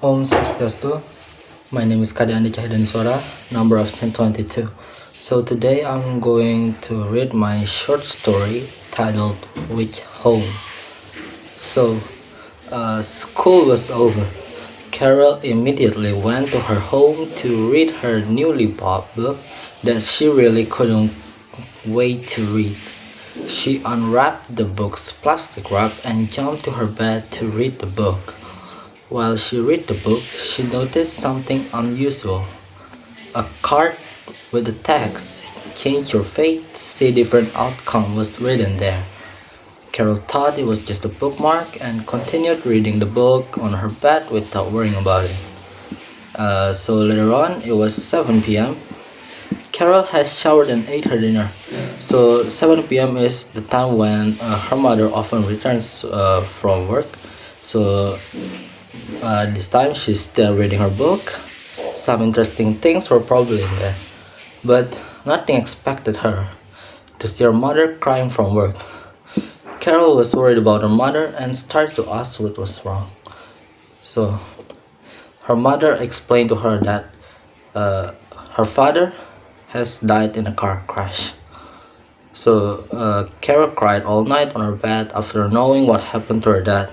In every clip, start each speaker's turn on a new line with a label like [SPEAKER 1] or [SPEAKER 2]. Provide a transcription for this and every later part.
[SPEAKER 1] Om Swastiastu. My name is Kadek and Cahya Daniswara, number of 1022. So today I'm going to read my short story titled Which Home. So, school was over. Carol immediately went to her home to read her newly bought book that she really couldn't wait to read. She unwrapped the book's plastic wrap and jumped to her bed to read the book. While she read the book, she noticed something unusual. A card with the text, "Change your fate, see different outcome" was written there. Carol thought it was just a bookmark and continued reading the book on her bed without worrying about it. So later on, it was 7 p.m. Carol has showered and ate her dinner. So 7 p.m. is the time when her mother often returns from work. So this time she's still reading her book. Some interesting things were probably in there, but nothing expected her to see her mother crying from work. Carol was worried about her mother and started to ask what was wrong. So her mother explained to her that her father has died in a car crash. So Carol cried all night on her bed after knowing what happened to her dad.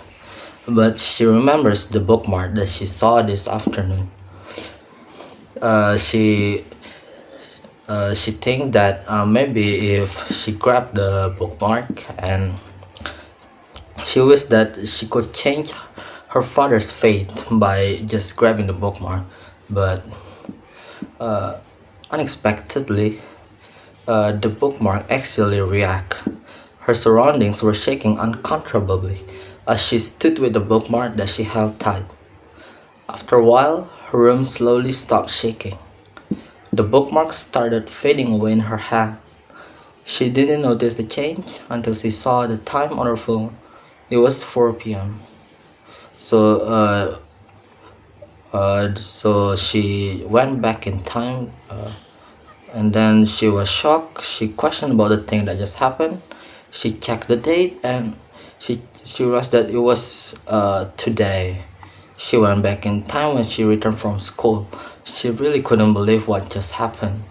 [SPEAKER 1] But she remembers the bookmark that she saw this afternoon. She thinks that maybe if she grabbed the bookmark, and she wished that she could change her father's fate by just grabbing the bookmark. But unexpectedly, the bookmark actually reacted. Her surroundings were shaking uncontrollably as she stood with the bookmark that she held tight. After a while, her room slowly stopped shaking. The bookmark started fading away in her hand. She didn't notice the change until she saw the time on her phone. It was 4 p.m. So she went back in time, and then she was shocked. She questioned about the thing that just happened. She checked the date and she realized that it was today. She went back in time when she returned from school. She really couldn't believe what just happened.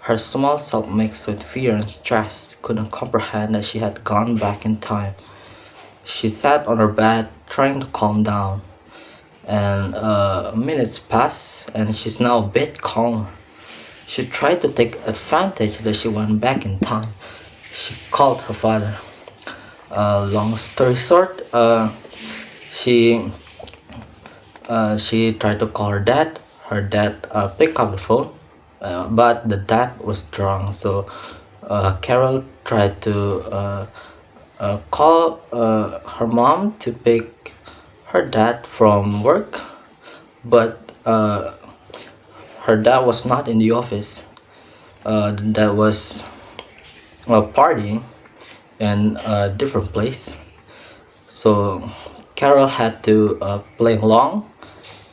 [SPEAKER 1] Her small self, mixed with fear and stress, couldn't comprehend that she had gone back in time. She sat on her bed trying to calm down, and minutes passed and she's now a bit calmer. She tried to take advantage that she went back in time. She called her father. Long story short, she tried to call her dad. Her dad picked up the phone, but the dad was drunk. So Carol tried to call her mom to pick her dad from work, but her dad was not in the office. The dad was partying in a different place. So Carol had to play along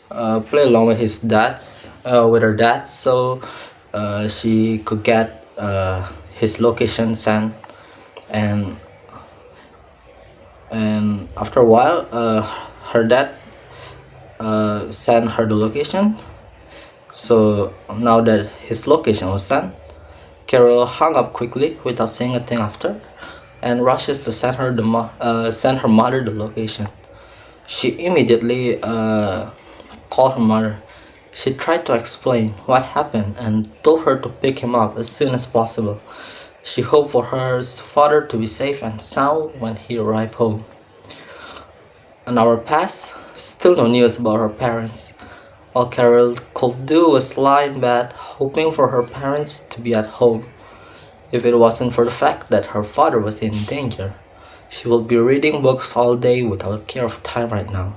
[SPEAKER 1] with her dad, so she could get his location sent, and after a while, her dad sent her the location. So now that his location was sent, Carol hung up quickly without saying a thing after, and rushes to send her mother the location. She immediately called her mother. She tried to explain what happened and told her to pick him up as soon as possible. She hoped for her father to be safe and sound when he arrived home. An hour passed, still no news about her parents. All Carol could do was lie in bed, hoping for her parents to be at home. If it wasn't for the fact that her father was in danger, she would be reading books all day without care of time right now.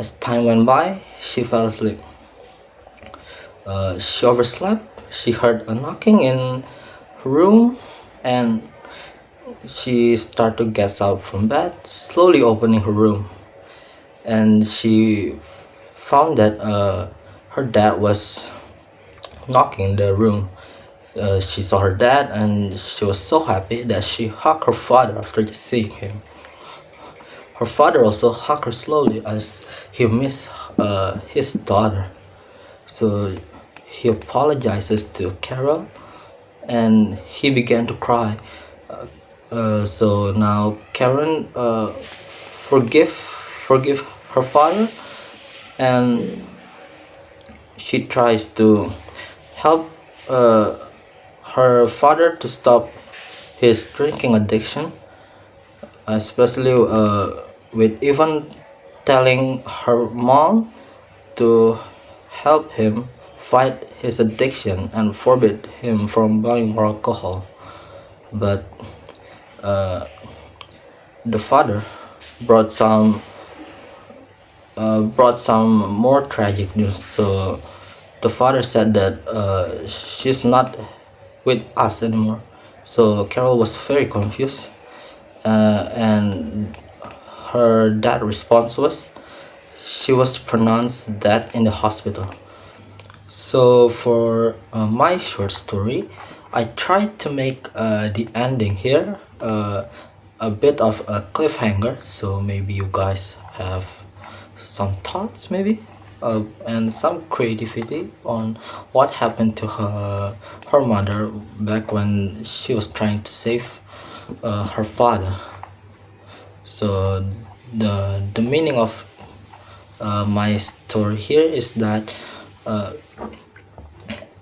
[SPEAKER 1] As time went by, she fell asleep. She overslept. She heard a knocking in her room, and she started to get up from bed, slowly opening her room. And she found that her dad was knocking in the room. She saw her dad and she was so happy that she hugged her father after just seeing him. Her father also hugged her slowly as he missed his daughter. So he apologizes to Carol and he began to cry. So now Karen forgive her father, and she tries to help her father to stop his drinking addiction, especially with even telling her mom to help him fight his addiction and forbid him from buying more alcohol. But the father brought some more tragic news. So the father said that she's not with us anymore. So Carol was very confused, and her dad response was she was pronounced dead in the hospital. So for my short story, I tried to make the ending here a bit of a cliffhanger, so maybe you guys have some thoughts maybe, and some creativity on what happened to her mother back when she was trying to save her father. So the meaning of my story here is that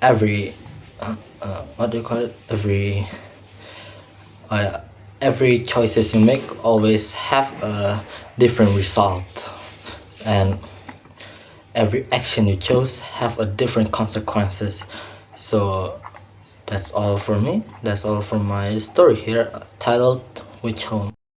[SPEAKER 1] every what do you call it, every choices you make always have a different result, and every action you chose have a different consequences. So that's all for me, that's all for my story here, titled Which Home.